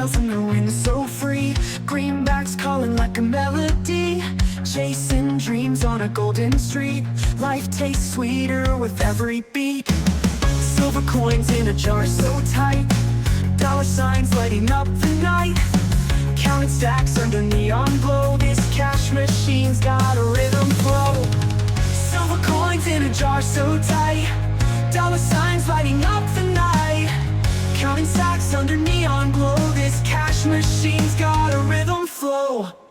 sails in the wind so free. Greenbacks calling like a melody, chasing dreams on a golden street. Life tastes sweeter with every beat. Silver coins in a jar so tight, dollar signs lighting up the night. Counting stacks under neon glow, this cash machine's got a rhythm flow. Silver coins in a jar so tight, dollar signs lighting up the night. Counting stacks under neon glow, this cash machine's got a rhythm flow.